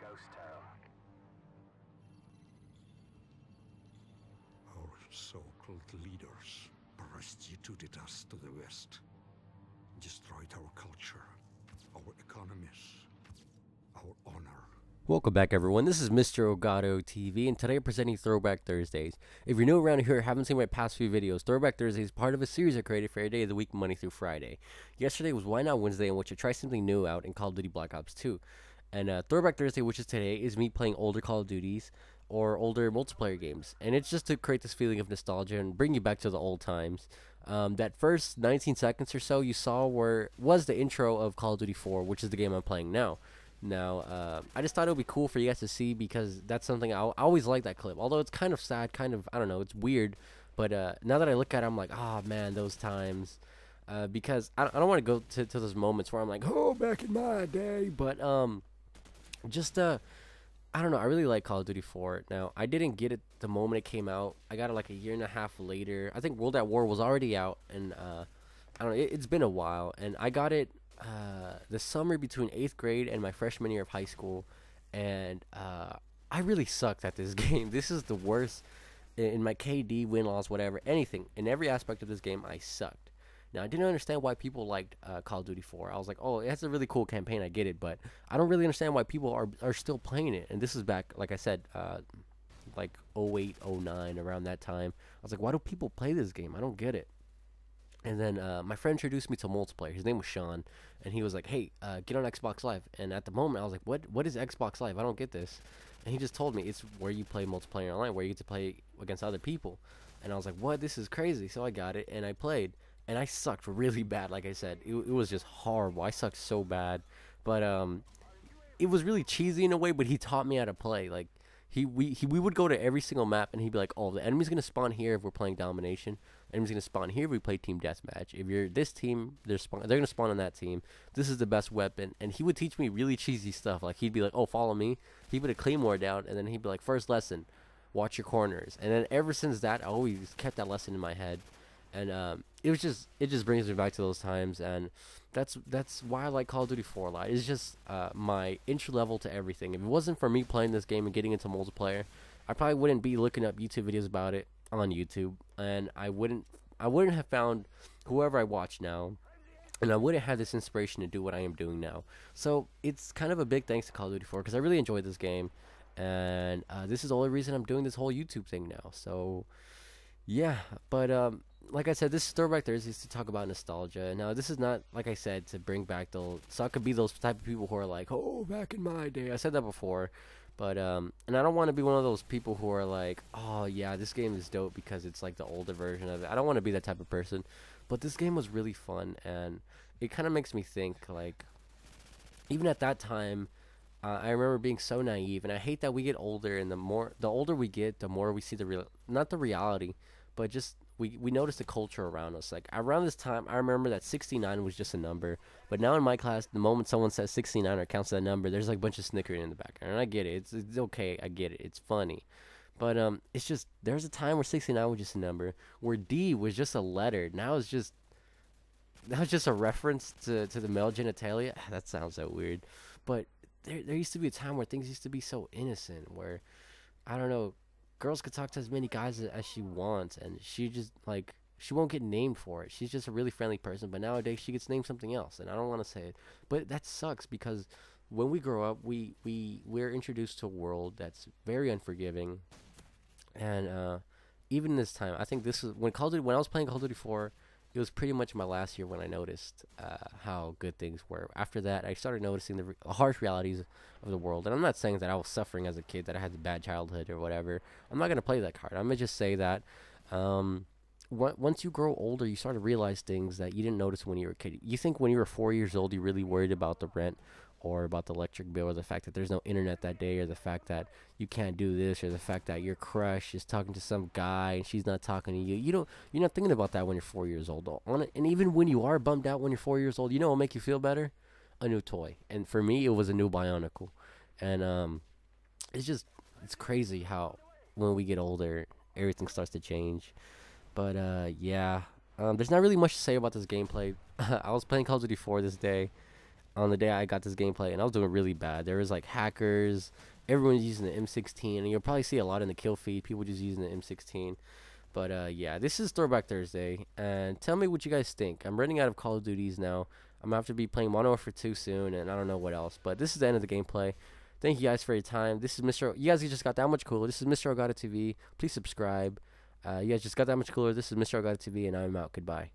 ghost town. Our so-called leaders prostituted us to the West, destroyed our culture, our economies, our honor. Welcome back, everyone. This is Mr. Elgato TV, and today I'm presenting Throwback Thursdays. If you're new around here and haven't seen my past few videos, Throwback Thursdays is part of a series I created for every day of the week, Monday through Friday. Yesterday was Why Not Wednesday, in which I try something new out in Call of Duty Black Ops 2. And Throwback Thursday, which is today, is me playing older Call of Duties or older multiplayer games. And it's just to create this feeling of nostalgia and bring you back to the old times. That first 19 seconds or so you saw was the intro of Call of Duty 4, which is the game I'm playing now. I just thought it would be cool for you guys to see because that's something I always like that clip. Although it's kind of sad, kind of, I don't know, it's weird. But now that I look at it, I'm like, oh man, those times. Because I don't want to go to those moments where I'm like, oh, back in my day. But I don't know, I really like Call of Duty 4. Now, I didn't get it the moment it came out. I got it like a year and a half later. I think World at War was already out, and I don't know, it's been a while. And I got it the summer between 8th grade and my freshman year of high school, and I really sucked at this game. This is the worst in my KD, win-loss, whatever, anything. In every aspect of this game, I sucked. Now, I didn't understand why people liked Call of Duty 4. I was like, oh, it has a really cool campaign, I get it, but I don't really understand why people are still playing it. And this is back, like I said, like 08, 09, around that time. I was like, why do people play this game? I don't get it. And then my friend introduced me to multiplayer. His name was Sean, and he was like, hey, get on Xbox Live. And at the moment, I was like, what is Xbox Live? I don't get this. And he just told me it's where you play multiplayer online, where you get to play against other people. And I was like, what? This is crazy. So I got it, and I played. And I sucked really bad, like I said. It was just horrible. I sucked so bad. But it was really cheesy in a way, but he taught me how to play. Like, we would go to every single map, and he'd be like, oh, the enemy's going to spawn here if we're playing domination. The enemy's going to spawn here if we play team deathmatch. If you're this team, they're going to spawn on that team. This is the best weapon. And he would teach me really cheesy stuff. Like, he'd be like, oh, follow me. He'd put a claymore down, and then he'd be like, first lesson, watch your corners. And then ever since that, I always kept that lesson in my head. And it just brings me back to those times, and that's why I like Call of Duty 4 a lot. It's just my entry level to everything. If it wasn't for me playing this game and getting into multiplayer, I probably wouldn't be looking up YouTube videos about it on YouTube, and I wouldn't have found whoever I watch now, and I wouldn't have this inspiration to do what I am doing now. So it's kind of a big thanks to Call of Duty 4 because I really enjoyed this game, and this is the only reason I'm doing this whole YouTube thing now. So yeah, but like I said, this is Throwback Thursdays to talk about nostalgia. Now, this is not, like I said, to bring back so I could be those type of people who are like, oh, back in my day. I said that before, but and I don't want to be one of those people who are like, oh yeah, this game is dope because it's like the older version of it. I don't want to be that type of person, but this game was really fun, and it kind of makes me think, like, even at that time, I remember being so naive, and I hate that we get older, and the older we get, the more we see not the reality, but just we notice the culture around us. Like, around this time, I remember that 69 was just a number, but now in my class, the moment someone says 69 or counts that number, there's like a bunch of snickering in the background, and I get it. It's okay, I get it. It's funny. But it's just, there's a time where 69 was just a number, where D was just a letter. Now it's just a reference to the male genitalia. That sounds so weird, but there used to be a time where things used to be so innocent, where, I don't know, girls could talk to as many guys as she wants, and she just, like, she won't get named for it. She's just a really friendly person, but nowadays she gets named something else, and I don't want to say it. But that sucks, because when we grow up, we're introduced to a world that's very unforgiving, and even this time, I think this is, when I was playing Call of Duty 4, it was pretty much my last year when I noticed how good things were. After that, I started noticing the harsh realities of the world. And I'm not saying that I was suffering as a kid, that I had a bad childhood or whatever. I'm not going to play that card. I'm going to just say that once you grow older, you start to realize things that you didn't notice when you were a kid. You think when you were 4 years old, you really worried about the rent, or about the electric bill, or the fact that there's no internet that day, or the fact that you can't do this, or the fact that your crush is talking to some guy and she's not talking to you. You're not thinking about that when you're 4 years old. And even when you are bummed out when you're 4 years old, you know what will make you feel better? A new toy. And for me, it was a new Bionicle. And it's crazy how when we get older, everything starts to change. But yeah, there's not really much to say about this gameplay. I was playing Call of Duty 4 this day. on the day I got this gameplay, and I was doing really bad. There was like hackers, everyone's using the M16, and you'll probably see a lot in the kill feed, people just using the M16. But yeah, this is Throwback Thursday, and tell me what you guys think. I'm running out of Call of Duties now. I'm gonna have to be playing Modern Warfare 2 soon, and I don't know what else. But this is the end of the gameplay. Thank you guys for your time. This is Mr. You guys just got that much cooler. This is Mr. Elgato TV. Please subscribe. You guys just got that much cooler. This is Mr. Elgato TV, and I'm out. Goodbye.